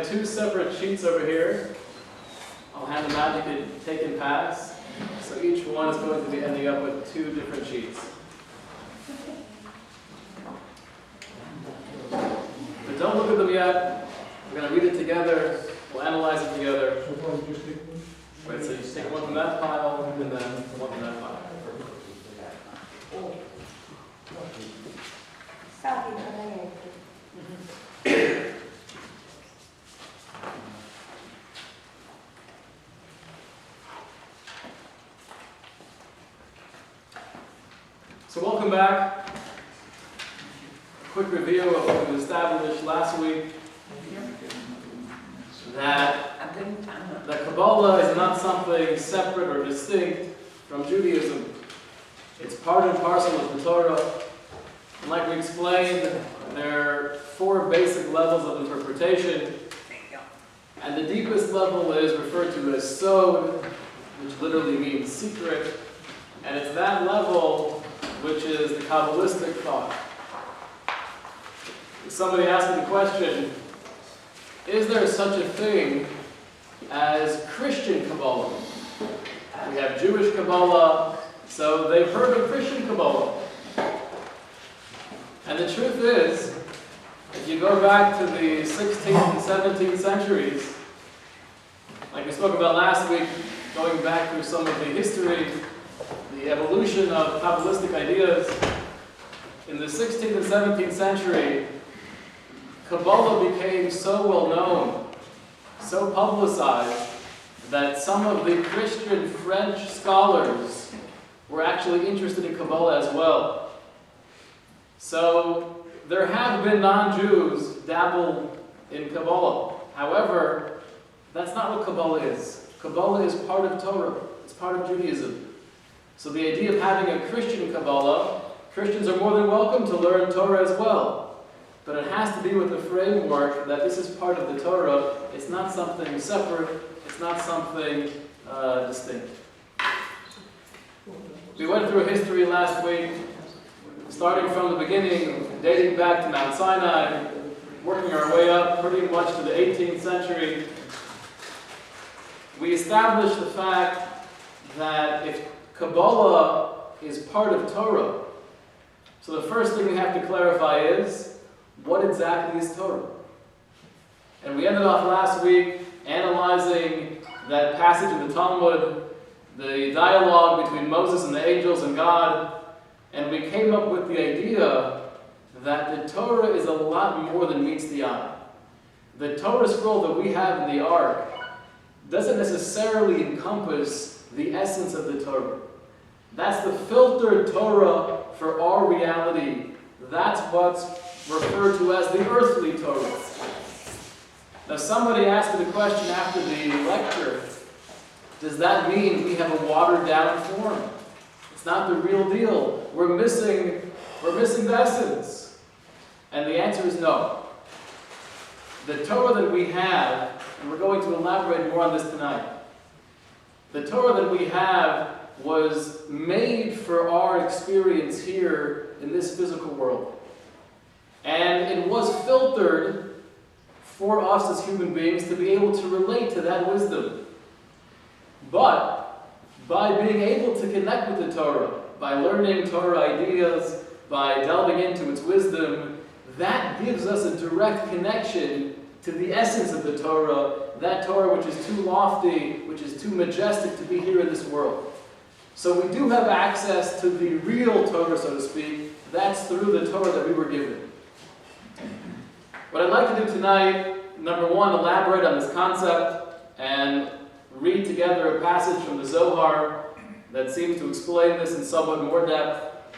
have two separate sheets over here. I'll hand them out, you can take and pass. So each one is going to be ending up with two different sheets. But don't look at them yet. We're going to read it together. We'll analyze it together. Right, so you just take one from that pile and then one from that pile. So welcome back. A quick review of what we established last week. That Kabbalah is not something separate or distinct from Judaism. It's part and parcel of the Torah. And like we explained, there are four basic levels of interpretation. And the deepest level is referred to as sod, which literally means secret. And it's that level which is the Kabbalistic thought. Somebody asked me the question, is there such a thing as Christian Kabbalah? We have Jewish Kabbalah, so they've heard of Christian Kabbalah. And the truth is, if you go back to the 16th and 17th centuries, like we spoke about last week, going back through some of the history, the evolution of Kabbalistic ideas, in the 16th and 17th century, Kabbalah became so well known, so publicized, that some of the Christian French scholars were actually interested in Kabbalah as well. So there have been non-Jews dabble in Kabbalah. However, that's not what Kabbalah is. Kabbalah is part of Torah. It's part of Judaism. So the idea of having a Christian Kabbalah, Christians are more than welcome to learn Torah as well. But it has to be with the framework that this is part of the Torah. It's not something separate. It's not something distinct. We went through history last week, starting from the beginning, dating back to Mount Sinai, working our way up pretty much to the 18th century. We established the fact that if Kabbalah is part of Torah, so the first thing we have to clarify is, what exactly is Torah? And we ended off last week analyzing that passage in the Talmud, the dialogue between Moses and the angels and God, and we came up with the idea that the Torah is a lot more than meets the eye. The Torah scroll that we have in the Ark doesn't necessarily encompass the essence of the Torah. That's the filtered Torah for our reality. That's what's referred to as the earthly Torah. Now somebody asked me the question after the lecture, does that mean we have a watered down form? It's not the real deal. We're missing the essence. And the answer is no. The Torah that we have, and we're going to elaborate more on this tonight, the Torah that we have was made for our experience here in this physical world. And it was filtered for us as human beings to be able to relate to that wisdom. But by being able to connect with the Torah, by learning Torah ideas, by delving into its wisdom, that gives us a direct connection to the essence of the Torah, that Torah which is too lofty, which is too majestic to be here in this world. So we do have access to the real Torah, so to speak. That's through the Torah that we were given. What I'd like to do tonight, number one, elaborate on this concept and read together a passage from the Zohar that seems to explain this in somewhat more depth.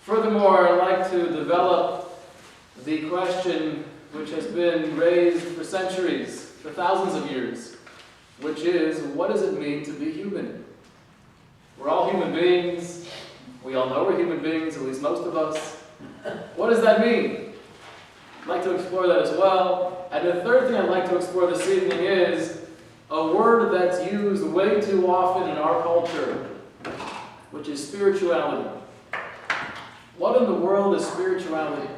Furthermore, I'd like to develop the question which has been raised for centuries, for thousands of years, which is, what does it mean to be human? We're all human beings. We all know we're human beings, at least most of us. What does that mean? I'd like to explore that as well. And the third thing I'd like to explore this evening is a word that's used way too often in our culture, which is spirituality. What in the world is spirituality?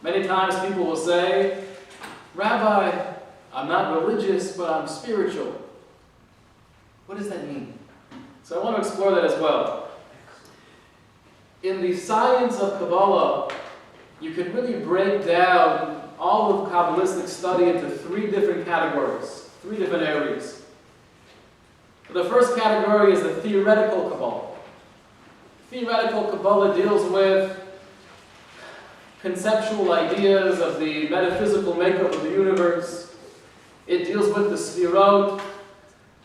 Many times people will say, Rabbi, Rabbi, I'm not religious, but I'm spiritual. What does that mean? So I want to explore that as well. In the science of Kabbalah, you can really break down all of Kabbalistic study into three different categories, three different areas. The first category is the theoretical Kabbalah. Theoretical Kabbalah deals with conceptual ideas of the metaphysical makeup of the universe. It deals with the Sfirot,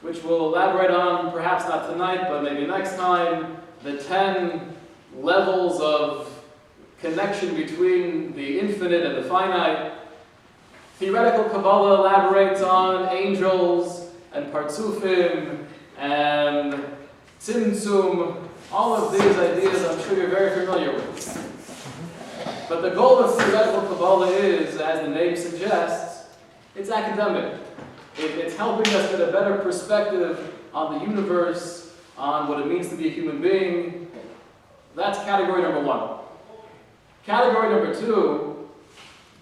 which we'll elaborate on, perhaps not tonight, but maybe next time, the 10 levels of connection between the infinite and the finite. Theoretical Kabbalah elaborates on angels and Partsufim and Tzimtzum, all of these ideas I'm sure you're very familiar with. But the goal of theoretical Kabbalah is, as the name suggests, it's academic. It's helping us get a better perspective on the universe, on what it means to be a human being. That's category number one. Category number two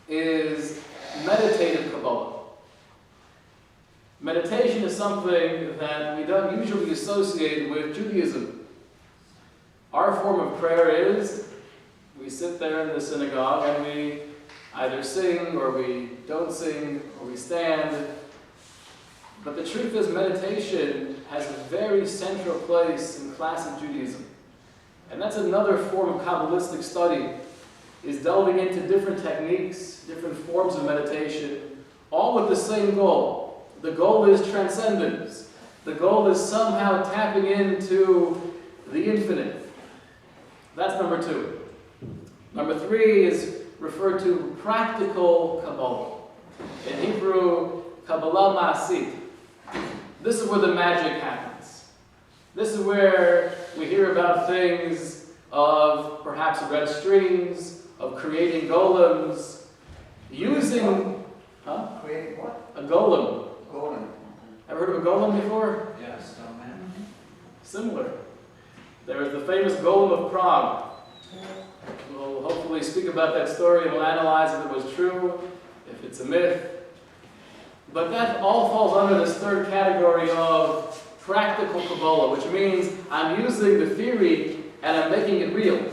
is meditative Kabbalah. Meditation is something that we don't usually associate with Judaism. Our form of prayer is we sit there in the synagogue and we either sing or we don't sing or we stand. But the truth is, meditation has a very central place in classic Judaism. And that's another form of Kabbalistic study, is delving into different techniques, different forms of meditation, all with the same goal. The goal is transcendence. The goal is somehow tapping into the infinite. That's number two. Number three is referred to practical Kabbalah. In Hebrew, Kabbalah Ma'asit. This is where the magic happens. This is where we hear about things of perhaps red streams, of creating golems, using... Creating what? A golem. Golem. Ever heard of a golem before? Yes, man. Similar. There is the famous golem of Prague. We'll hopefully speak about that story and we'll analyze if it was true, if it's a myth. But that all falls under this third category of practical Kabbalah, which means I'm using the theory and I'm making it real.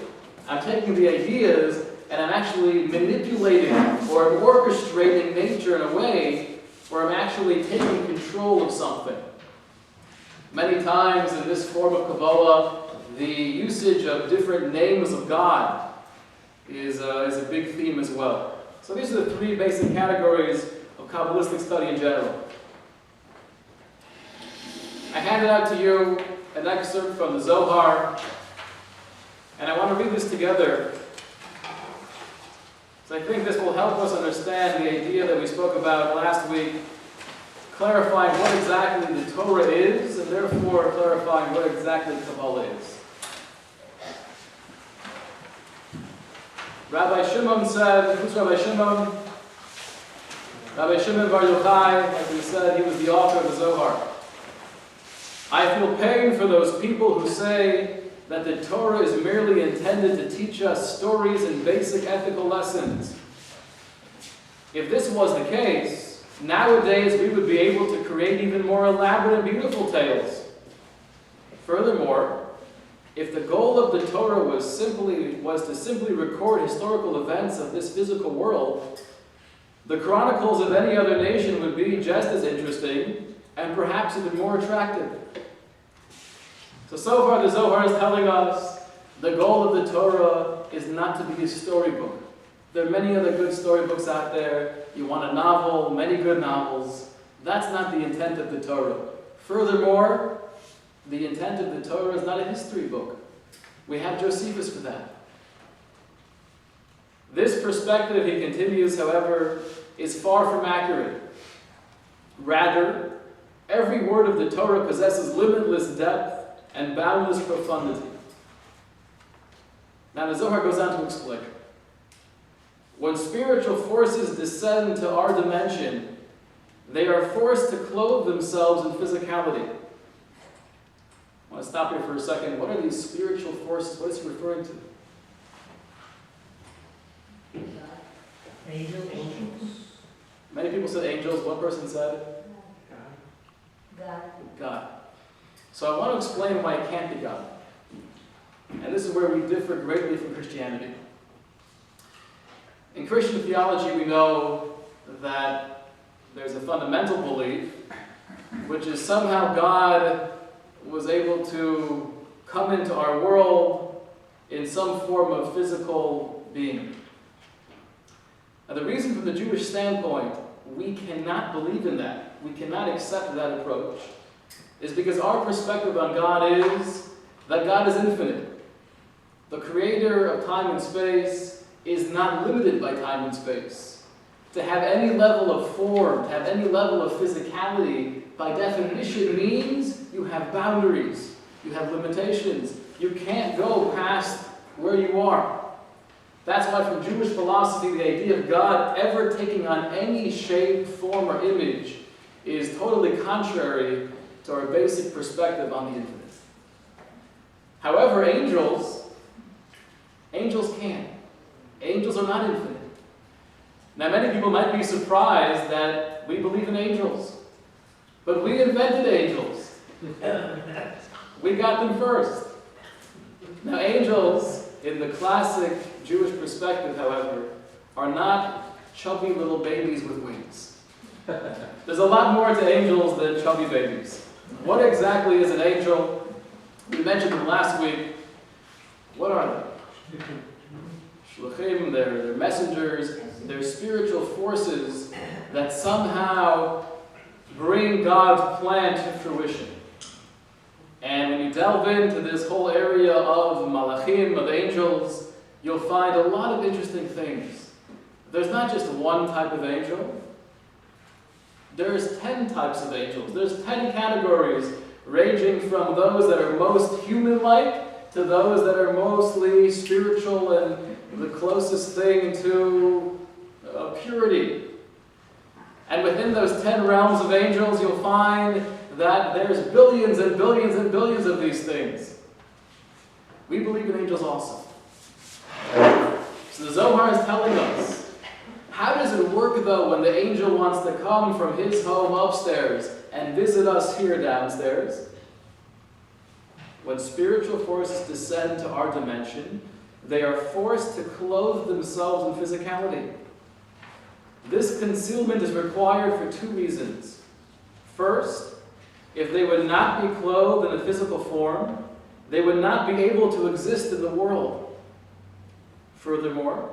I'm taking the ideas and I'm actually manipulating or I'm orchestrating nature in a way where I'm actually taking control of something. Many times in this form of Kabbalah, the usage of different names of God is a big theme as well. So these are the three basic categories of Kabbalistic study in general. I handed out to you an excerpt from the Zohar, and I want to read this together. So I think this will help us understand the idea that we spoke about last week, clarifying what exactly the Torah is, and therefore clarifying what exactly Kabbalah is. Rabbi Shimon said, who's Rabbi Shimon? Rabbi Shimon Bar Yochai, as we said, he was the author of the Zohar. I feel pain for those people who say that the Torah is merely intended to teach us stories and basic ethical lessons. If this was the case, nowadays we would be able to create even more elaborate and beautiful tales. Furthermore, if the goal of the Torah was to simply record historical events of this physical world, the chronicles of any other nation would be just as interesting and perhaps even more attractive. So far the Zohar is telling us the goal of the Torah is not to be a storybook. There are many other good storybooks out there. You want a novel, many good novels. That's not the intent of the Torah. Furthermore, the intent of the Torah is not a history book. We have Josephus for that. This perspective, he continues, however, is far from accurate. Rather, every word of the Torah possesses limitless depth and boundless profundity. Now the Zohar goes on to explain. When spiritual forces descend to our dimension, they are forced to clothe themselves in physicality. I want to stop here for a second. What are these spiritual forces? What is he referring to? Angels. Many people said angels. One person said God. God. So I want to explain why it can't be God. And this is where we differ greatly from Christianity. In Christian theology, we know that there's a fundamental belief, which is somehow God was able to come into our world in some form of physical being. Now, the reason from the Jewish standpoint we cannot believe in that, we cannot accept that approach, is because our perspective on God is that God is infinite. The creator of time and space is not limited by time and space. To have any level of form, to have any level of physicality, by definition means you have boundaries, you have limitations. You can't go past where you are. That's why from Jewish philosophy, the idea of God ever taking on any shape, form, or image is totally contrary to our basic perspective on the infinite. However, angels can. Angels are not infinite. Now, many people might be surprised that we believe in angels. But we invented angels. We got them first. Now, angels, in the classic Jewish perspective, however, are not chubby little babies with wings. There's a lot more to angels than chubby babies. What exactly is an angel? We mentioned them last week. What are they? Shluchim, they're messengers, they're spiritual forces that somehow bring God's plan to fruition. And when you delve into this whole area of malachim, of angels, you'll find a lot of interesting things. There's not just one type of angel. There's 10 types of angels. There's 10 categories, ranging from those that are most human-like to those that are mostly spiritual and the closest thing to purity. And within those 10 realms of angels, you'll find that there's billions and billions and billions of these things. We believe in angels also. So the Zohar is telling us, how does it work though when the angel wants to come from his home upstairs and visit us here downstairs? When spiritual forces descend to our dimension, they are forced to clothe themselves in physicality. This concealment is required for two reasons. First, if they would not be clothed in a physical form, they would not be able to exist in the world. Furthermore,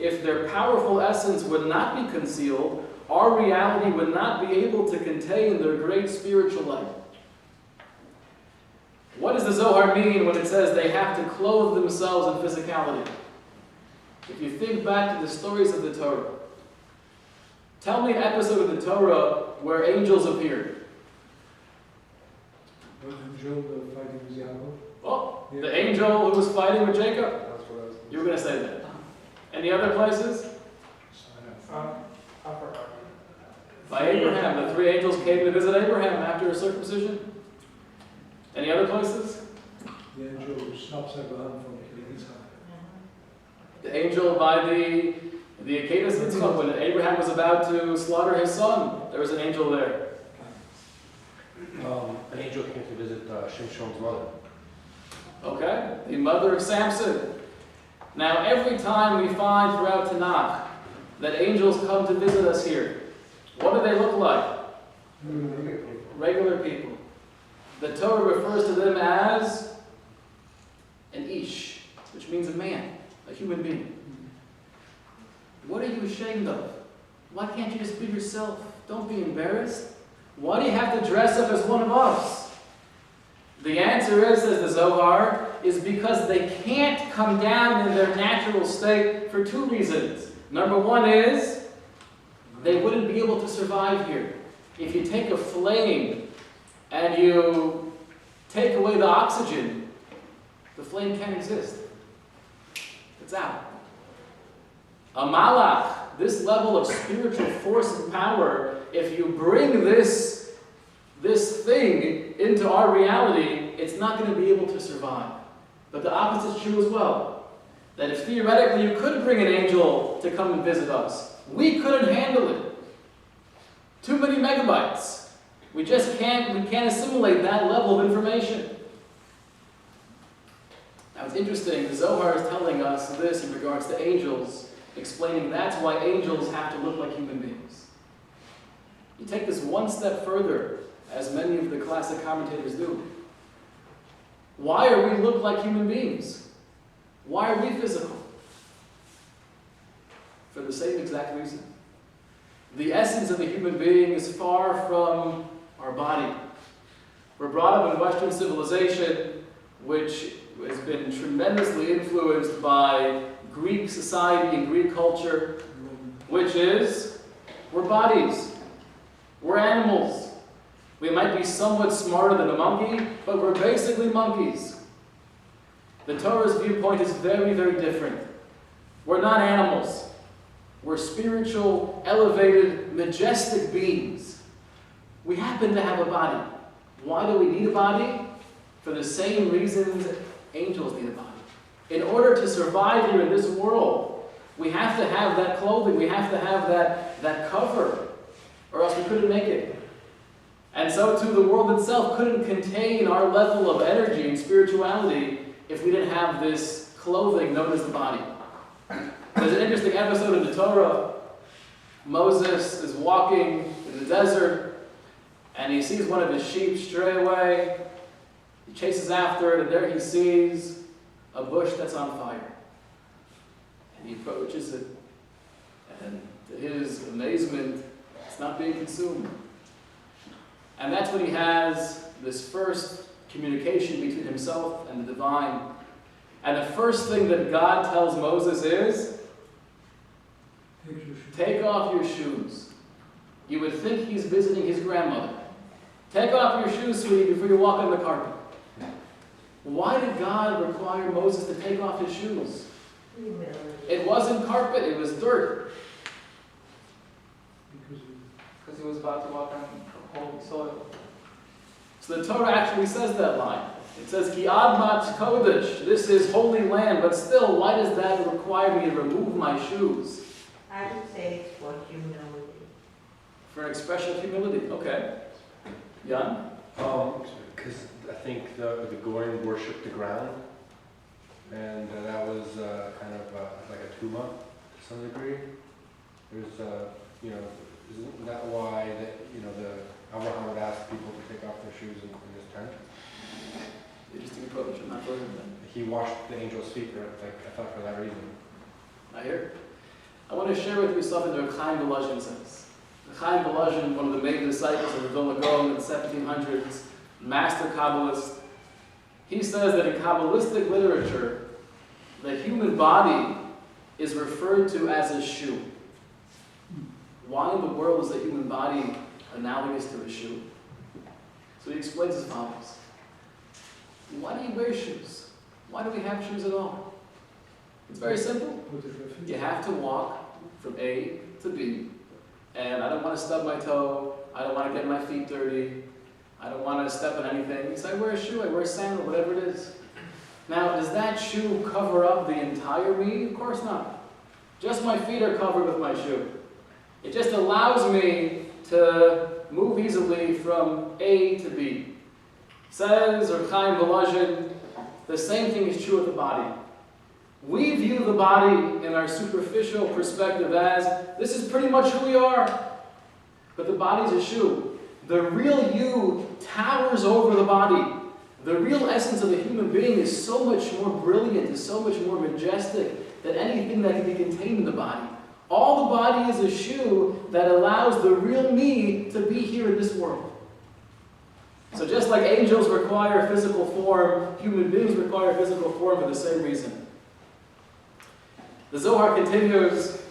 if their powerful essence would not be concealed, our reality would not be able to contain their great spiritual light. What does the Zohar mean when it says they have to clothe themselves in physicality? If you think back to the stories of the Torah, tell me an episode of the Torah where angels appeared. The angel fighting with Yaakov. Oh, the angel who was fighting with Jacob. That's what I was. You were going to say that. Any other places? By Abraham. The three angels came to visit Abraham after his circumcision. Any other places? The angel who stops Abraham from killing Isaac. The angel by the Akedah Yitzchak, when Abraham was about to slaughter his son, there was an angel there. An angel came to visit Shimshon's mother. Okay, the mother of Samson. Now, every time we find throughout Tanakh that angels come to visit us here, what do they look like? Regular people. The Torah refers to them as an ish, which means a man, a human being. What are you ashamed of? Why can't you just be yourself? Don't be embarrassed. Why do you have to dress up as one of us? The answer is, says the Zohar, is because they can't come down in their natural state for two reasons. Number one is, they wouldn't be able to survive here. If you take a flame and you take away the oxygen, the flame can't exist. It's out. A malach, this level of spiritual force and power, if you bring this thing into our reality, it's not going to be able to survive. But the opposite is true as well. That if theoretically you could bring an angel to come and visit us, we couldn't handle it. Too many megabytes. We can't assimilate that level of information. Now it's interesting, the Zohar is telling us this in regards to angels, explaining that's why angels have to look like human beings. You take this one step further, as many of the classic commentators do. Why are we look like human beings? Why are we physical? For the same exact reason. The essence of a human being is far from our body. We're brought up in Western civilization, which has been tremendously influenced by Greek society and Greek culture, which is, we're bodies. We're animals. We might be somewhat smarter than a monkey, but we're basically monkeys. The Torah's viewpoint is very, very different. We're not animals. We're spiritual, elevated, majestic beings. We happen to have a body. Why do we need a body? For the same reasons angels need a body. In order to survive here in this world, we have to have that clothing, we have to have that cover, or else we couldn't make it. And so too, the world itself couldn't contain our level of energy and spirituality if we didn't have this clothing known as the body. There's an interesting episode in the Torah. Moses is walking in the desert, and he sees one of his sheep stray away. He chases after it, and there he sees a bush that's on fire. And he approaches it, and to his amazement, it's not being consumed. And that's when he has this first communication between himself and the divine. And the first thing that God tells Moses is, take off your shoes. You would think he's visiting his grandmother. Take off your shoes, sweetie, before you walk on the carpet. Why did God require Moses to take off his shoes? It wasn't carpet, it was dirt. Because he was about to walk on holy soil. So the Torah actually says that line. It says, Ki admat kodesh, this is holy land, but still, why does that require me to remove my shoes? I would say it's for humility. For an expression of humility, okay. Jan? Because I think the Goyim worshipped the ground, and that was kind of like a tuma to some degree. There's, isn't that why the Abraham would ask people to take off their shoes in his tent? Interesting approach. I'm not familiar with that. He washed the angel's feet, I thought for that reason. I hear. I want to share with you something that Chaim Volozhin says. Chaim Volozhin, one of the main disciples of the Vilna Gaon in the 1700s, master Kabbalist, he says that in Kabbalistic literature, the human body is referred to as a shoe. Why in the world is the human body analogous to a shoe? So he explains as follows. Why do you wear shoes? Why do we have shoes at all? It's very simple. You have to walk from A to B, and I don't want to stub my toe, I don't want to get my feet dirty, I don't want to step on anything, so I wear a shoe, I wear a sandal, whatever it is. Now, does that shoe cover up the entire me? Of course not. Just my feet are covered with my shoe. It just allows me to move easily from A to B. Says Chaim Volozhin, the same thing is true with the body. We view the body in our superficial perspective as, this is pretty much who we are. But the body's a shoe. The real you towers over the body. The real essence of a human being is so much more brilliant, is so much more majestic than anything that can be contained in the body. All the body is a shoe that allows the real me to be here in this world. So just like angels require physical form, human beings require physical form for the same reason. The Zohar continues,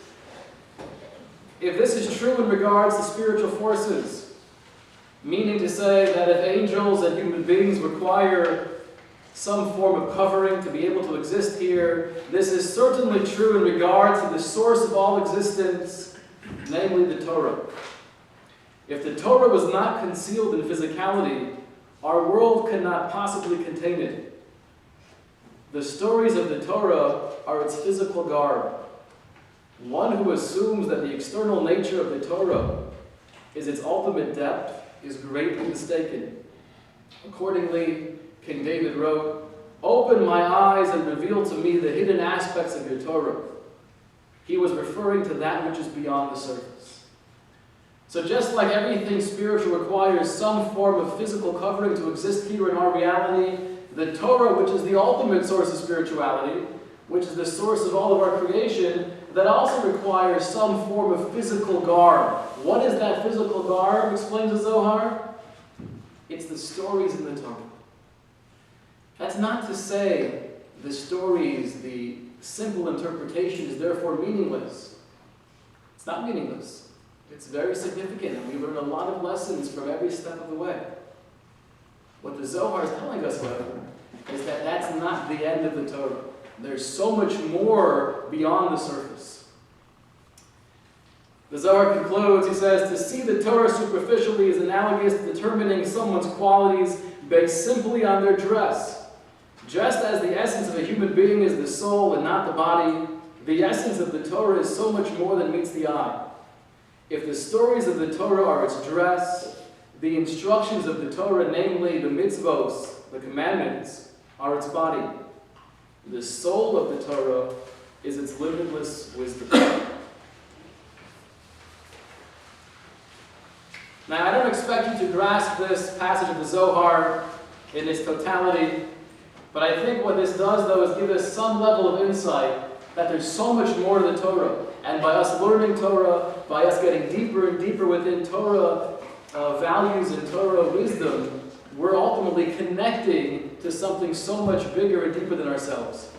if this is true in regards to spiritual forces, meaning to say that if angels and human beings require some form of covering to be able to exist here, this is certainly true in regards to the source of all existence, namely the Torah. If the Torah was not concealed in physicality, our world could not possibly contain it. The stories of the Torah are its physical garb. One who assumes that the external nature of the Torah is its ultimate depth is greatly mistaken. Accordingly, King David wrote, "Open my eyes and reveal to me the hidden aspects of your Torah." He was referring to that which is beyond the surface. So just like everything spiritual requires some form of physical covering to exist here in our reality, the Torah, which is the ultimate source of spirituality, which is the source of all of our creation, that also requires some form of physical garb. What is that physical garb, explains the Zohar? It's the stories in the Torah. That's not to say the stories, the simple interpretation is therefore meaningless. It's not meaningless. It's very significant, and we learn a lot of lessons from every step of the way. What the Zohar is telling us, however, is that that's not the end of the Torah. There's so much more beyond the surface. The Zohar concludes, he says, to see the Torah superficially is analogous to determining someone's qualities based simply on their dress. Just as the essence of a human being is the soul and not the body, the essence of the Torah is so much more than meets the eye. If the stories of the Torah are its dress, the instructions of the Torah, namely the mitzvos, the commandments, are its body. The soul of the Torah is its limitless wisdom. Now, I don't expect you to grasp this passage of the Zohar in its totality, but I think what this does, though, is give us some level of insight that there's so much more to the Torah. And by us learning Torah, by us getting deeper and deeper within Torah values and Torah wisdom, we're ultimately connecting to something so much bigger and deeper than ourselves.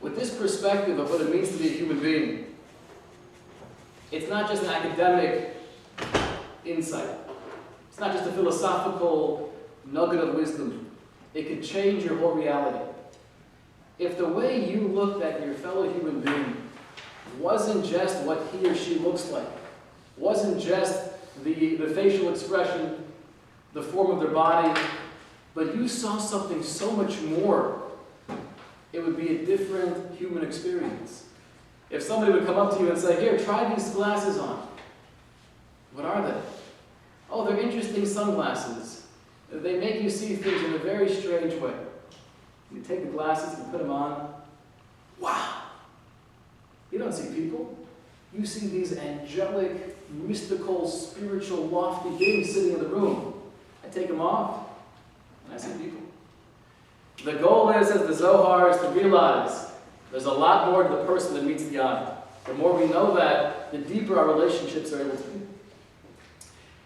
With this perspective of what it means to be a human being, it's not just an academic insight. It's not just a philosophical nugget of wisdom. It could change your whole reality. If the way you looked at your fellow human being wasn't just what he or she looks like, wasn't just the facial expression, the form of their body, but you saw something so much more, it would be a different human experience. If somebody would come up to you and say, "Here, try these glasses on." What are they? "Oh, they're interesting sunglasses. They make you see things in a very strange way." You take the glasses and put them on. Wow! You don't see people. You see these angelic, mystical, spiritual, lofty beings sitting in the room. I take them off, and I see people. The goal is, as the Zohar, is to realize there's a lot more to the person than meets the eye. The more we know that, the deeper our relationships are able to be.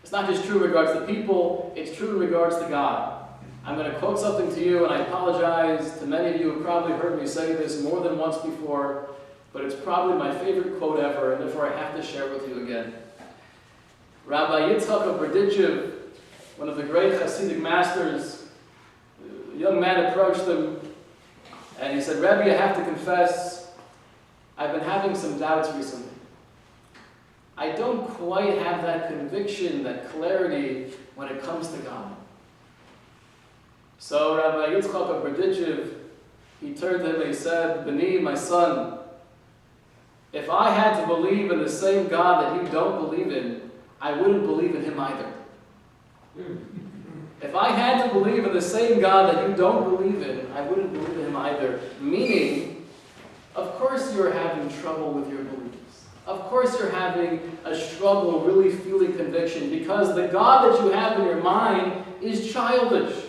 It's not just true in regards to people, it's true in regards to God. I'm going to quote something to you, and I apologize to many of you who have probably heard me say this more than once before, but it's probably my favorite quote ever, and therefore I have to share it with you again. Rabbi Yitzchak of Berditchev, one of the great Hasidic masters, a young man approached him, and he said, "Rabbi, I have to confess, I've been having some doubts recently. I don't quite have that conviction, that clarity, when it comes to God." So Rabbi Yitzchak of Berditchev, he turned to him and he said, "Beni, my son, if I had to believe in the same God that you don't believe in, I wouldn't believe in him either." If I had to believe in the same God that you don't believe in, I wouldn't believe in him either. Meaning, of course you're having trouble with your beliefs. Of course you're having a struggle really feeling conviction, because the God that you have in your mind is childish.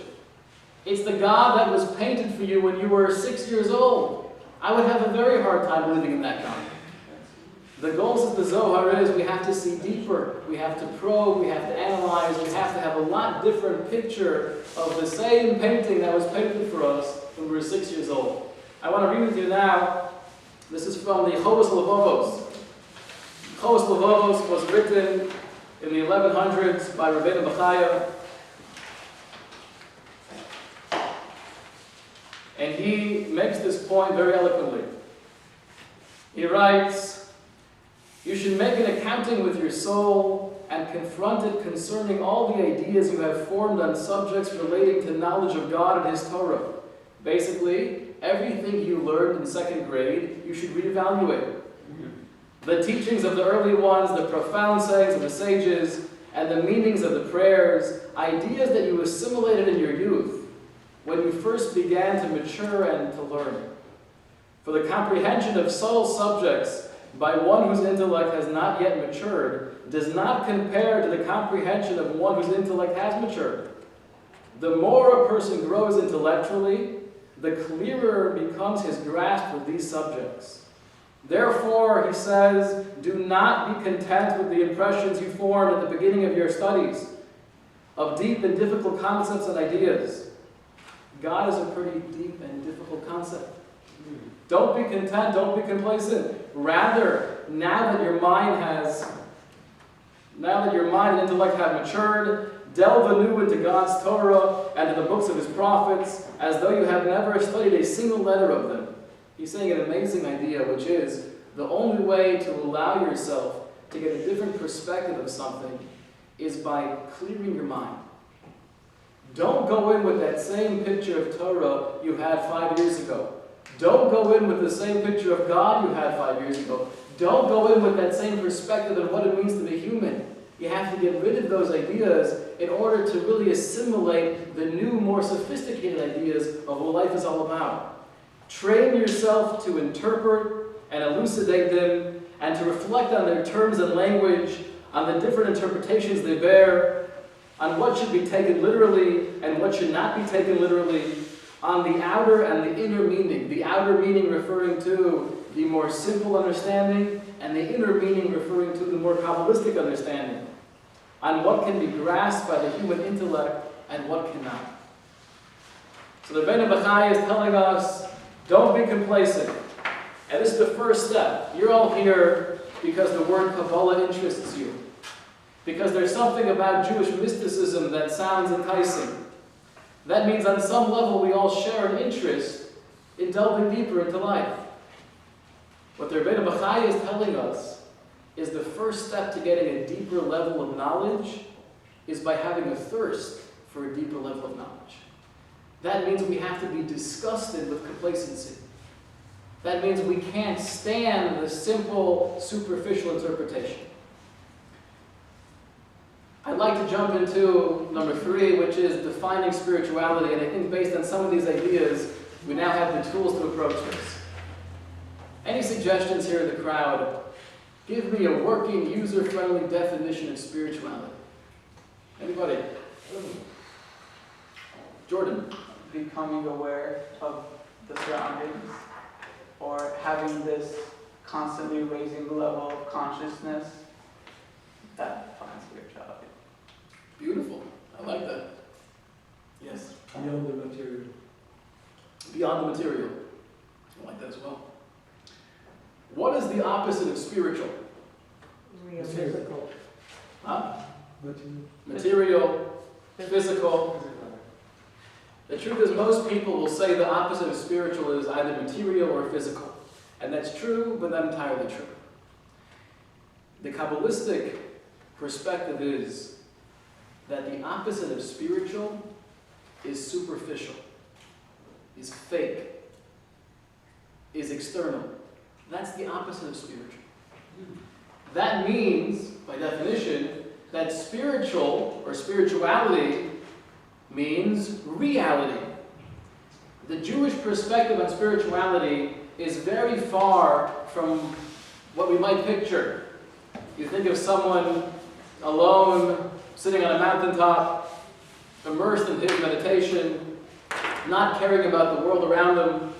It's the God that was painted for you when you were 6 years old. I would have a very hard time believing in that God. The goals of the Zohar is we have to see deeper, we have to probe, we have to analyze, we have to have a lot different picture of the same painting that was painted for us when we were 6 years old. I want to read with you now, this is from the Chovos Levovos. Chovos Levovos was written in the 1100s by Rabbi Bachaya. And he makes this point very eloquently. He writes, "You should make an accounting with your soul and confront it concerning all the ideas you have formed on subjects relating to knowledge of God and His Torah. Basically, everything you learned in second grade, you should reevaluate. the teachings of the early ones, the profound sayings of the sages, and the meanings of the prayers, ideas that you assimilated in your youth when you first began to mature and to learn. For the comprehension of subtle subjects by one whose intellect has not yet matured does not compare to the comprehension of one whose intellect has matured. The more a person grows intellectually, the clearer becomes his grasp of these subjects. Therefore, he says, do not be content with the impressions you formed at the beginning of your studies of deep and difficult concepts and ideas. God is a pretty deep and difficult concept. Don't be content, don't be complacent. Rather, now that your mind and intellect have matured, delve anew into God's Torah and to the books of His prophets, as though you have never studied a single letter of them. He's saying an amazing idea, which is the only way to allow yourself to get a different perspective of something is by clearing your mind. Don't go in with that same picture of Torah you had 5 years ago. Don't go in with the same picture of God you had 5 years ago. Don't go in with that same perspective of what it means to be human. You have to get rid of those ideas in order to really assimilate the new, more sophisticated ideas of what life is all about. Train yourself to interpret and elucidate them and to reflect on their terms and language, on the different interpretations they bear, on what should be taken literally and what should not be taken literally, on the outer and the inner meaning. The outer meaning referring to the more simple understanding, and the inner meaning referring to the more Kabbalistic understanding, on what can be grasped by the human intellect and what cannot. So the Rebbeinu Bachai is telling us, don't be complacent. And this is the first step. You're all here because the word Kabbalah interests you. Because there's something about Jewish mysticism that sounds enticing. That means on some level we all share an interest in delving deeper into life. What the Rebbeinu Bachai is telling us is the first step to getting a deeper level of knowledge is by having a thirst for a deeper level of knowledge. That means we have to be disgusted with complacency. That means we can't stand the simple, superficial interpretation. I'd like to jump into number 3, which is defining spirituality, and I think based on some of these ideas, we now have the tools to approach this. Any suggestions here in the crowd? Give me a working, user-friendly definition of spirituality. Anybody? Jordan. Becoming aware of the surroundings, or having this constantly raising level of consciousness, that defines spirituality. Beautiful. I like that. Yes? Beyond the material. Beyond the material. I like that as well. What is the opposite of spiritual? Real. Physical. Huh? Material. Material, physical. The truth is most people will say the opposite of spiritual is either material or physical. And that's true, but not entirely true. The Kabbalistic perspective is that the opposite of spiritual is superficial, is fake, is external. That's the opposite of spiritual. That means, by definition, that spiritual or spirituality means reality. The Jewish perspective on spirituality is very far from what we might picture. You think of someone alone, sitting on a mountaintop, immersed in his meditation, not caring about the world around him,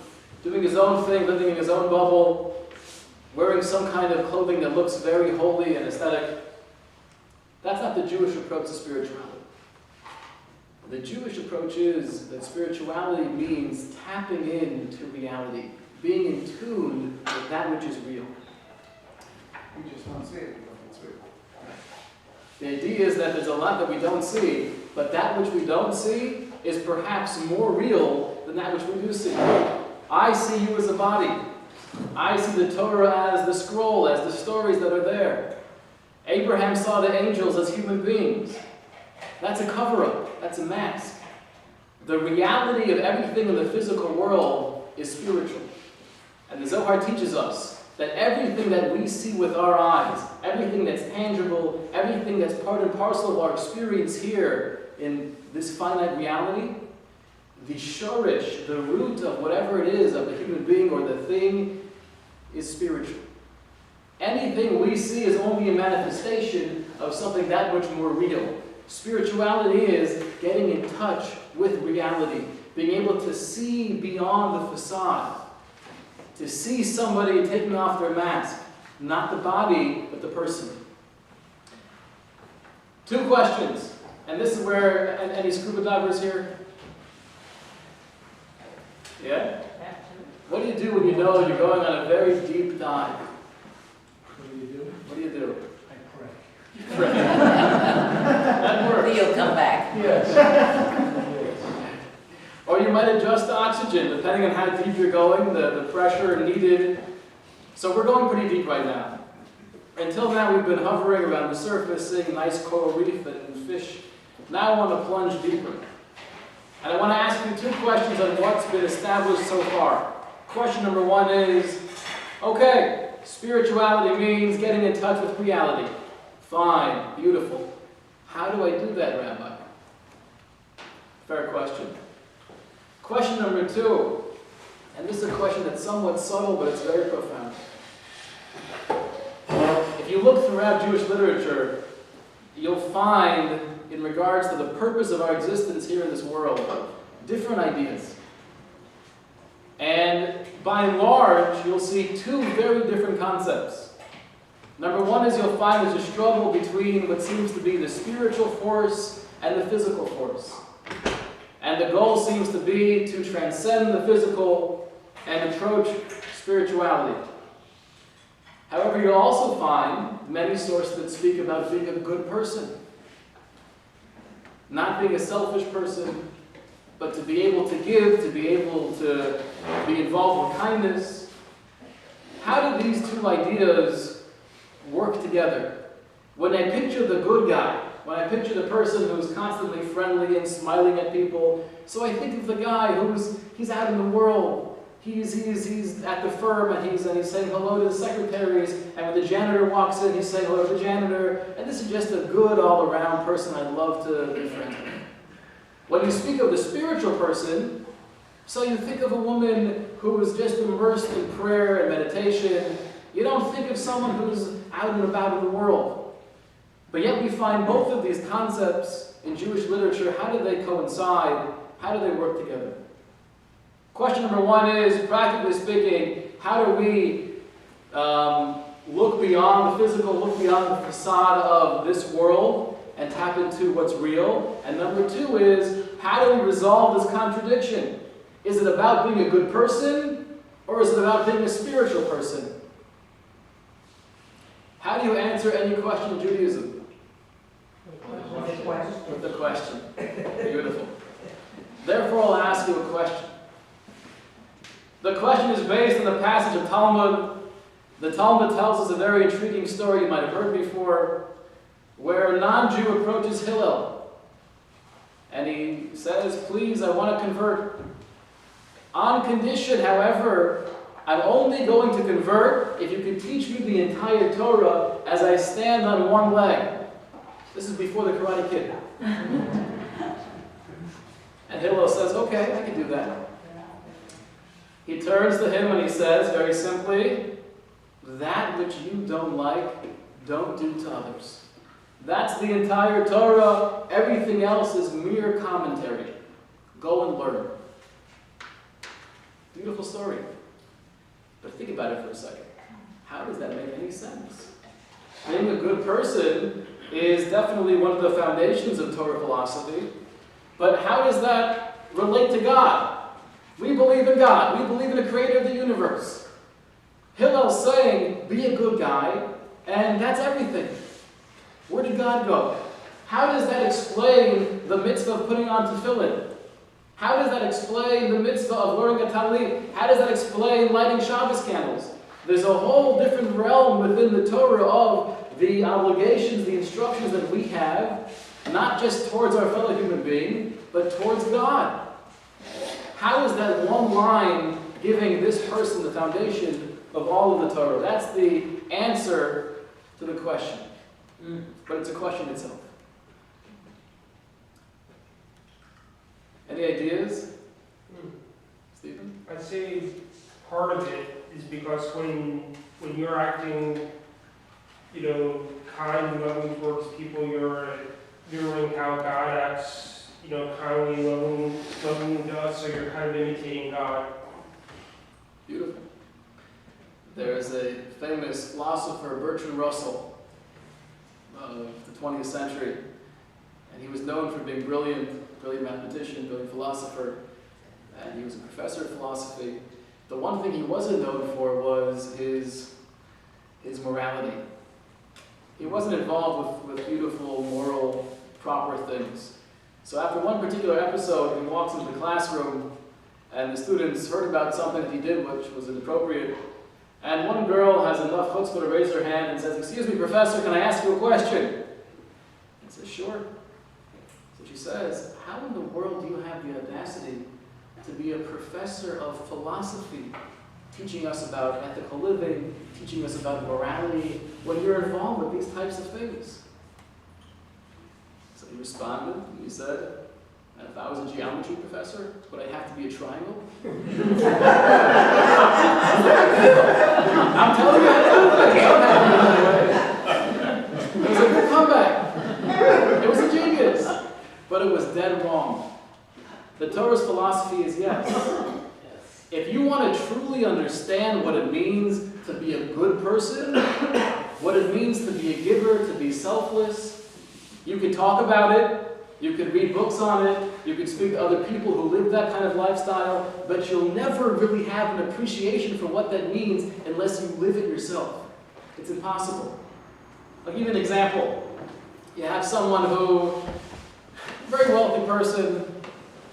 doing his own thing, living in his own bubble, wearing some kind of clothing that looks very holy and aesthetic. That's not the Jewish approach to spirituality. The Jewish approach is that spirituality means tapping into reality, being in tune with that which is real. We just don't see it because it's real. The idea is that there's a lot that we don't see, but that which we don't see is perhaps more real than that which we do see. I see you as a body. I see the Torah as the scroll, as the stories that are there. Abraham saw the angels as human beings. That's a cover-up. That's a mask. The reality of everything in the physical world is spiritual. And the Zohar teaches us that everything that we see with our eyes, everything that's tangible, everything that's part and parcel of our experience here in this finite reality, the shorish, the root of whatever it is, of the human being or the thing, is spiritual. Anything we see is only a manifestation of something that much more real. Spirituality is getting in touch with reality, being able to see beyond the facade, to see somebody taking off their mask, not the body, but the person. 2 questions, and this is where, any scuba divers here? Yeah? What do you do when you know you're going on a very deep dive? What do you do? What do you do? I pray. Pray. That works. You'll come back. Yes. Or you might adjust the oxygen, depending on how deep you're going, the pressure needed. So we're going pretty deep right now. Until now, we've been hovering around the surface, seeing nice coral reef and fish. Now I want to plunge deeper. And I want to ask you 2 questions on what's been established so far. Question number 1 is, okay, spirituality means getting in touch with reality. Fine, beautiful. How do I do that, Rabbi? Fair question. Question number 2, and this is a question that's somewhat subtle, but it's very profound. If you look throughout Jewish literature, you'll find, in regards to the purpose of our existence here in this world, different ideas. And by and large, you'll see 2 very different concepts. Number 1 is you'll find there's a struggle between what seems to be the spiritual force and the physical force. And the goal seems to be to transcend the physical and approach spirituality. However, you'll also find many sources that speak about being a good person. Not being a selfish person, but to be able to give, to be able to be involved in kindness. How do these 2 ideas work together? When I picture the good guy, when I picture the person who's constantly friendly and smiling at people, so I think of the guy he's out in the world. He's at the firm and he's saying hello to the secretaries, and when the janitor walks in, he's saying hello to the janitor, and this is just a good all-around person I'd love to be friends with. When you speak of the spiritual person, so you think of a woman who is just immersed in prayer and meditation. You don't think of someone who's out and about in the world. But yet we find both of these concepts in Jewish literature. How do they coincide? How do they work together? Question number 1 is, practically speaking, how do we look beyond the physical, look beyond the facade of this world and tap into what's real? And number 2 is, how do we resolve this contradiction? Is it about being a good person, or is it about being a spiritual person? How do you answer any question in Judaism? With the question. Beautiful. Therefore, I'll ask you a question. The question is based on the passage of Talmud. The Talmud tells us a very intriguing story you might have heard before, where a non-Jew approaches Hillel. And he says, please, I want to convert. On condition, however, I'm only going to convert if you can teach me the entire Torah as I stand on one leg. This is before the Karate Kid. And Hillel says, okay, I can do that. He turns to him and he says, very simply, that which you don't like, don't do to others. That's the entire Torah. Everything else is mere commentary. Go and learn. Beautiful story. But think about it for a second. How does that make any sense? Being a good person is definitely one of the foundations of Torah philosophy. But how does that relate to God? We believe in God. We believe in the creator of the universe. Hillel's saying, be a good guy, and that's everything. Where did God go? How does that explain the mitzvah of putting on tefillin? How does that explain the mitzvah of learning a talit? How does that explain lighting Shabbos candles? There's a whole different realm within the Torah of the obligations, the instructions that we have, not just towards our fellow human being, but towards God. How is that one line giving this person the foundation of all of the Torah. That's the answer to the question. But it's a question itself. Any ideas? Stephen? I'd say part of it is because when you're acting, kind and loving towards people, you're mirroring how God acts, kindly, loving to us, so you're kind of imitating God. Beautiful. There is a famous philosopher, Bertrand Russell, of the 20th century, and he was known for being brilliant mathematician, brilliant philosopher, and he was a professor of philosophy. The one thing he wasn't known for was his morality. He wasn't involved with beautiful, moral, proper things. So after one particular episode, he walks into the classroom, and the students heard about something that he did which was inappropriate. And one girl has enough chutzpah to raise her hand and says, "Excuse me, professor, can I ask you a question?" He says, "Sure." So she says, "How in the world do you have the audacity to be a professor of philosophy, teaching us about ethical living, teaching us about morality, when you're involved with these types of things?" So he responded, and he said, "If I was a geometry professor, would I have to be a triangle?" I'm telling you, I don't think it was a good comeback. It was a genius, but it was dead wrong. The Torah's philosophy is yes. If you want to truly understand what it means to be a good person, what it means to be a giver, to be selfless, you can talk about it, you can read books on it, you can speak to other people who live that kind of lifestyle, but you'll never really have an appreciation for what that means unless you live it yourself. It's impossible. I'll give you an example. You have someone who, a very wealthy person,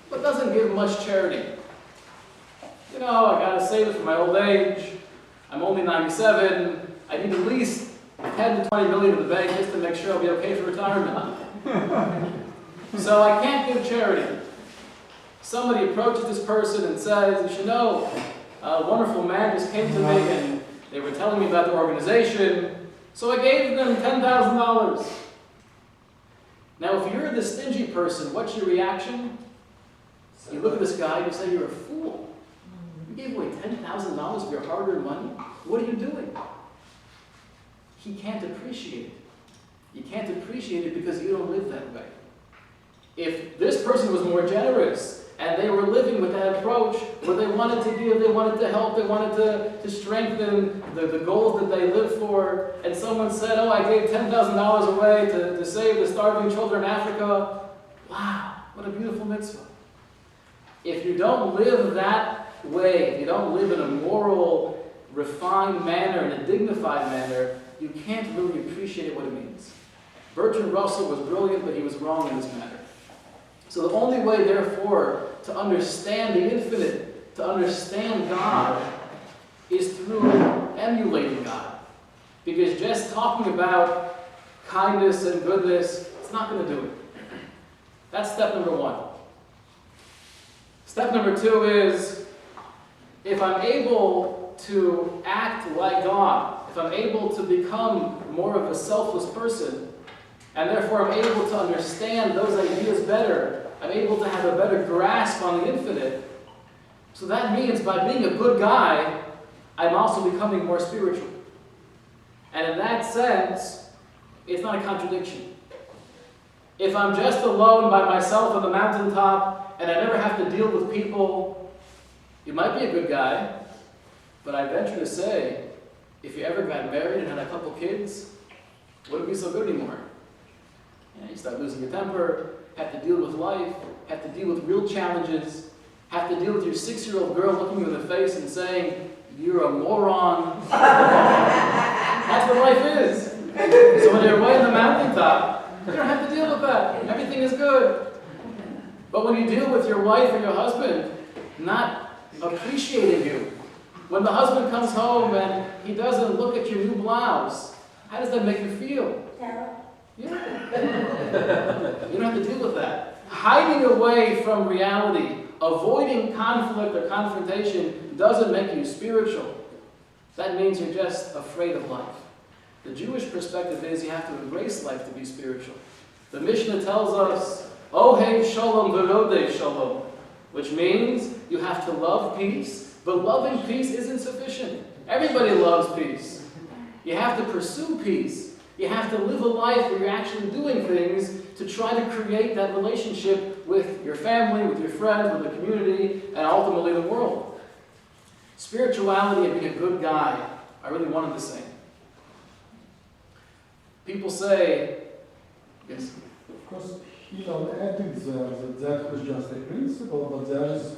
but doesn't give much charity. I gotta save it for my old age. I'm only 97. I need at least 10 to 20 million in the bank just to make sure I'll be okay for retirement. So I can't give charity. Somebody approaches this person and says, "You should know, a wonderful man just came to me and they were telling me about the organization, so I gave them $10,000. Now, if you're the stingy person, what's your reaction? You look at this guy and you say, "You're a fool. You gave away $10,000 of your hard-earned money? What are you doing?" He can't appreciate it. You can't appreciate it because you don't live that way. If this person was more generous and they were living with that approach where they wanted to give, they wanted to help, they wanted to strengthen the goals that they live for, and someone said, "Oh, I gave $10,000 away to save the starving children in Africa," wow, what a beautiful mitzvah. If you don't live that way, if you don't live in a moral, refined manner, in a dignified manner, you can't really appreciate what it means. Bertrand Russell was brilliant, but he was wrong in this matter. So the only way, therefore, to understand the infinite, to understand God, is through emulating God. Because just talking about kindness and goodness, it's not going to do it. That's step number one. Step number two is, if I'm able to act like God, if I'm able to become more of a selfless person, and therefore I'm able to understand those ideas better, I'm able to have a better grasp on the infinite. So that means by being a good guy, I'm also becoming more spiritual. And in that sense, it's not a contradiction. If I'm just alone by myself on the mountaintop and I never have to deal with people, you might be a good guy, but I venture to say, if you ever got married and had a couple kids, it wouldn't be so good anymore. You start losing your temper, have to deal with life, have to deal with real challenges, have to deal with your 6-year-old girl looking you in the face and saying, "You're a moron." That's what life is. So when you're way on the mountaintop, you don't have to deal with that. Everything is good. But when you deal with your wife or your husband not appreciating you, when the husband comes home and he doesn't look at your new blouse, how does that make you feel? Yeah. You don't have to deal with that. Hiding away from reality, avoiding conflict or confrontation doesn't make you spiritual. That means you're just afraid of life. The Jewish perspective is you have to embrace life to be spiritual. The Mishnah tells us, Ohev Shalom v'rodei Shalom, which means you have to love peace, but loving peace isn't sufficient. Everybody loves peace. You have to pursue peace. You have to live a life where you're actually doing things to try to create that relationship with your family, with your friends, with the community, and ultimately the world. Spirituality and being a good guy are really one and the same. People say, yes? Of course, adding there that was just a principle, but there is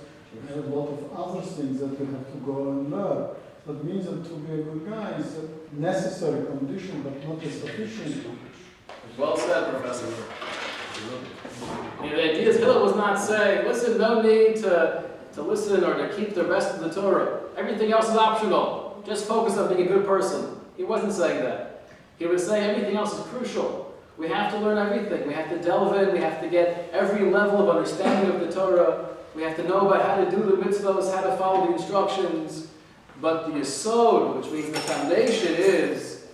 a lot of other things that we have to go and learn. That means that to be a good guy is a necessary condition, but not a sufficient condition. Well said, Professor. The idea is Hillel was not saying, listen, no need to listen or to keep the rest of the Torah. Everything else is optional. Just focus on being a good person. He wasn't saying that. He was saying everything else is crucial. We have to learn everything. We have to delve in. We have to get every level of understanding of the Torah. We have to know about how to do the mitzvahs, how to follow the instructions. But the yesod, which means the foundation, is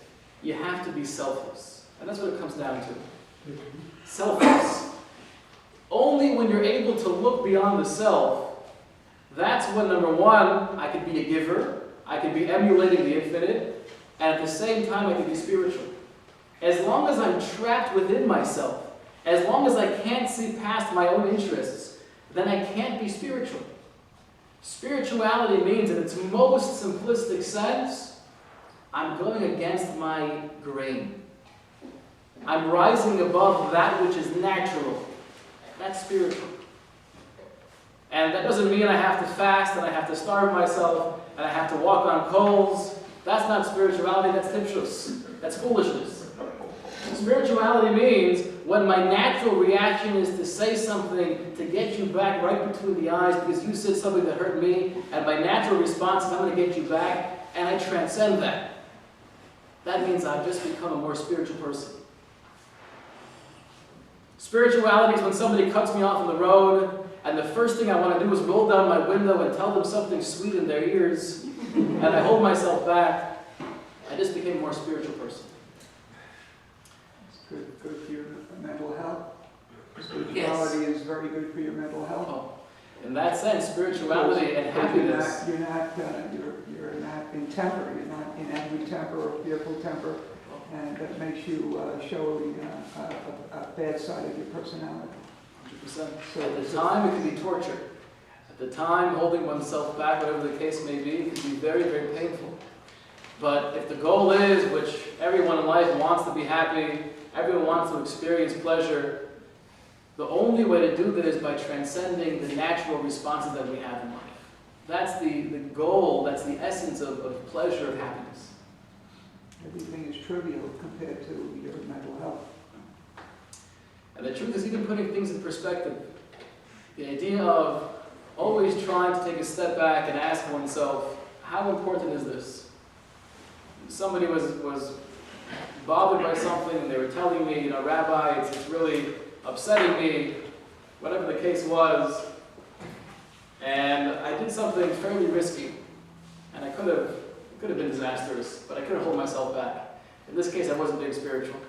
you have to be selfless. And that's what it comes down to. Selfless. Only when you're able to look beyond the self, that's when, number one, I could be a giver, I could be emulating the infinite, and at the same time I could be spiritual. As long as I'm trapped within myself, as long as I can't see past my own interests, then I can't be spiritual. Spirituality means, in its most simplistic sense, I'm going against my grain. I'm rising above that which is natural. That's spiritual. And that doesn't mean I have to fast and I have to starve myself and I have to walk on coals. That's not spirituality, that's tipshus. That's foolishness. Spirituality means when my natural reaction is to say something to get you back right between the eyes because you said something that hurt me, and my natural response is I'm going to get you back, and I transcend that. That means I've just become a more spiritual person. Spirituality is when somebody cuts me off on the road, and the first thing I want to do is roll down my window and tell them something sweet in their ears, and I hold myself back. I just became a more spiritual person. Good for your mental health. Spirituality is very good for your mental health. Oh, in that sense, spirituality and happiness. You're not in temper. You're not in angry temper or fearful temper, and that makes you show a bad side of your personality. 100%. So at the time, it can be torture. At the time, holding oneself back, whatever the case may be, it can be very, very painful. But if the goal is, which everyone in life wants to be happy, everyone wants to experience pleasure, the only way to do that is by transcending the natural responses that we have in life. That's the goal, that's the essence of pleasure, of happiness. Everything is trivial compared to your mental health. And the truth is even putting things in perspective. The idea of always trying to take a step back and ask oneself, how important is this? Somebody was bothered by something and they were telling me, Rabbi, it's really upsetting me, whatever the case was, and I did something fairly risky, and it could have been disastrous, but I couldn't hold myself back. In this case, I wasn't being spiritual.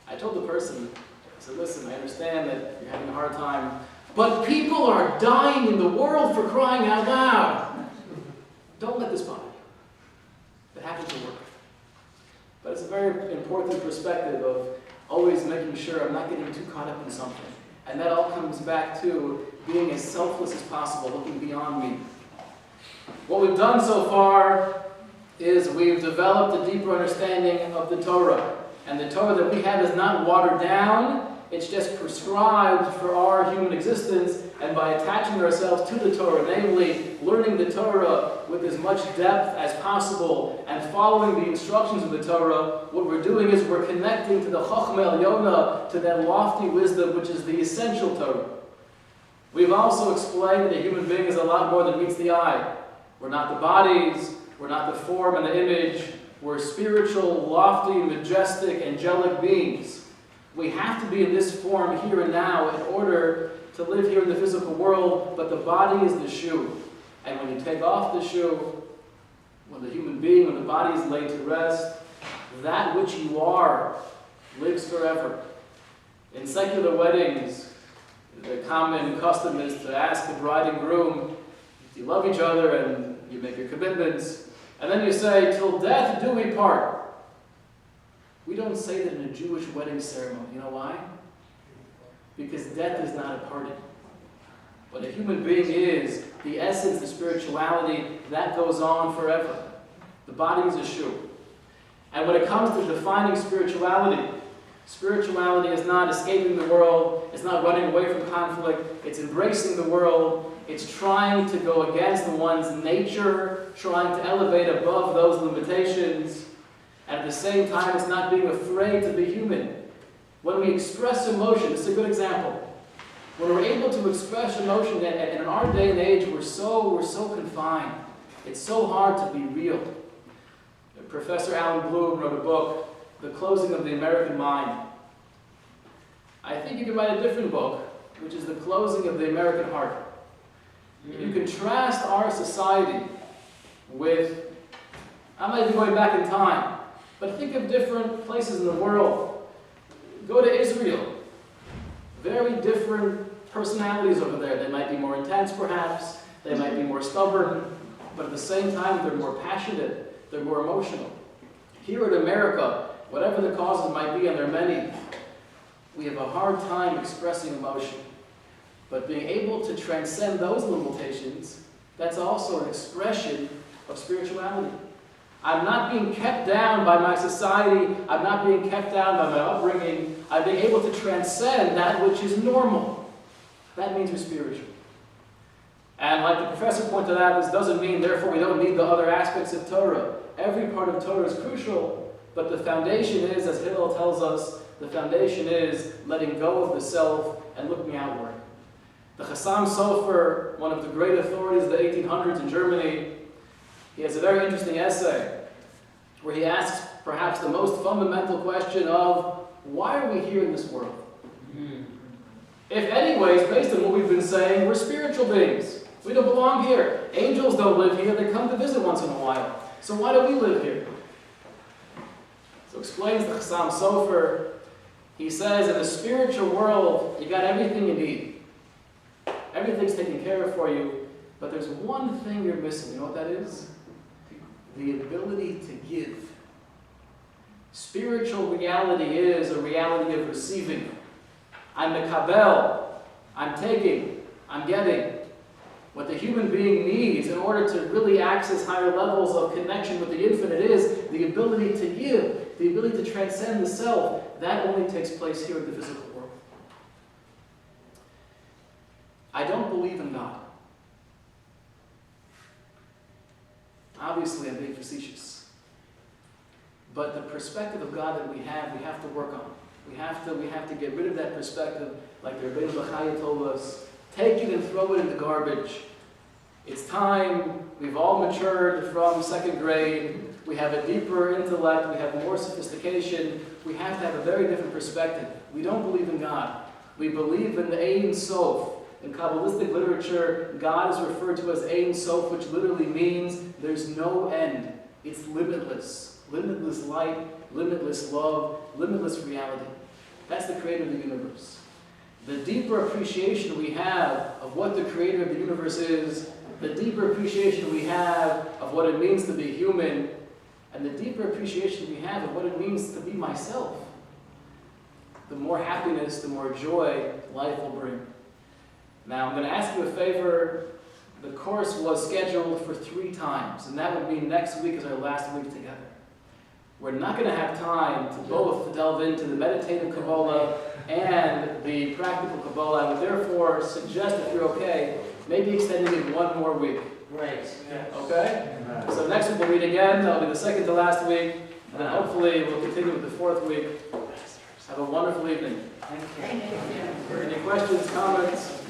I told the person, I said, listen, I understand that you're having a hard time, but people are dying in the world, for crying out loud. Don't let this bother you. It happens to work. But it's a very important perspective of always making sure I'm not getting too caught up in something. And that all comes back to being as selfless as possible, looking beyond me. What we've done so far is we've developed a deeper understanding of the Torah. And the Torah that we have is not watered down, it's just prescribed for our human existence, and by attaching ourselves to the Torah, namely learning the Torah with as much depth as possible and following the instructions of the Torah, what we're doing is we're connecting to the Chochmah Elyona, to that lofty wisdom which is the essential Torah. We've also explained that a human being is a lot more than meets the eye. We're not the bodies, we're not the form and the image, we're spiritual, lofty, majestic, angelic beings. We have to be in this form here and now in order to live here in the physical world, but the body is the shoe. And when you take off the shoe, when the human being, when the body is laid to rest, that which you are lives forever. In secular weddings, the common custom is to ask the bride and groom, do you love each other, and you make your commitments, and then you say, till death do we part. We don't say that in a Jewish wedding ceremony. You know why? Because death is not a parting. What a human being is, the essence, the spirituality, that goes on forever. The body is a shoe. And when it comes to defining spirituality, spirituality is not escaping the world, it's not running away from conflict, it's embracing the world, it's trying to go against one's nature, trying to elevate above those limitations, and at the same time it's not being afraid to be human. When we express emotion, this is a good example. When we're able to express emotion, and in our day and age we're so confined. It's so hard to be real. Professor Alan Bloom wrote a book, The Closing of the American Mind. I think you could write a different book, which is The Closing of the American Heart. If you contrast our society with, I'm not even going back in time, but think of different places in the world. Go to Israel. Very different personalities over there. They might be more intense perhaps, they might be more stubborn, but at the same time they're more passionate. They're more emotional. Here in America, whatever the causes might be, and there are many, we have a hard time expressing emotion. But being able to transcend those limitations, that's also an expression of spirituality. I'm not being kept down by my society. I'm not being kept down by my upbringing. I'm being able to transcend that which is normal. That means we're spiritual. And like the professor pointed out, this doesn't mean, therefore, we don't need the other aspects of Torah. Every part of Torah is crucial, but the foundation is, as Hillel tells us, the foundation is letting go of the self and looking outward. The Chassam Sofer, one of the great authorities of the 1800s in Germany, he has a very interesting essay where he asks perhaps the most fundamental question of, why are we here in this world? If anyways, based on what we've been saying, we're spiritual beings. We don't belong here. Angels don't live here. They come to visit once in a while. So why do we live here? So explains the Chassam Sofer. He says, in the spiritual world, you got everything you need. Everything's taken care of for you. But there's one thing you're missing. You know what that is? The ability to give. Spiritual reality is a reality of receiving. I'm mekabel. I'm taking. I'm getting. What the human being needs in order to really access higher levels of connection with the infinite is the ability to give, the ability to transcend the self. That only takes place here in the physical world. I don't believe in God. Obviously, I'm being facetious. But the perspective of God that we have to work on. We have to get rid of that perspective, like the Rabbi Bachaya told us. Take it and throw it in the garbage. It's time. We've all matured from second grade. We have a deeper intellect. We have more sophistication. We have to have a very different perspective. We don't believe in God. We believe in the Ein Sof. In Kabbalistic literature, God is referred to as Ein Sof, which literally means there's no end. It's limitless. Limitless light, limitless love, limitless reality. That's the creator of the universe. The deeper appreciation we have of what the creator of the universe is, the deeper appreciation we have of what it means to be human, and the deeper appreciation we have of what it means to be myself, the more happiness, the more joy life will bring. Now, I'm going to ask you a favor. The course was scheduled for 3 times, and that would mean next week is our last week together. We're not going to have time to both delve into the meditative Kabbalah and the practical Kabbalah. I would therefore suggest, if you're okay, maybe extending it 1 more week. Right. Okay? So next week we'll read again. That'll be the second to last week. And then hopefully we'll continue with the 4th week. Have a wonderful evening. Thank you. Any questions, comments?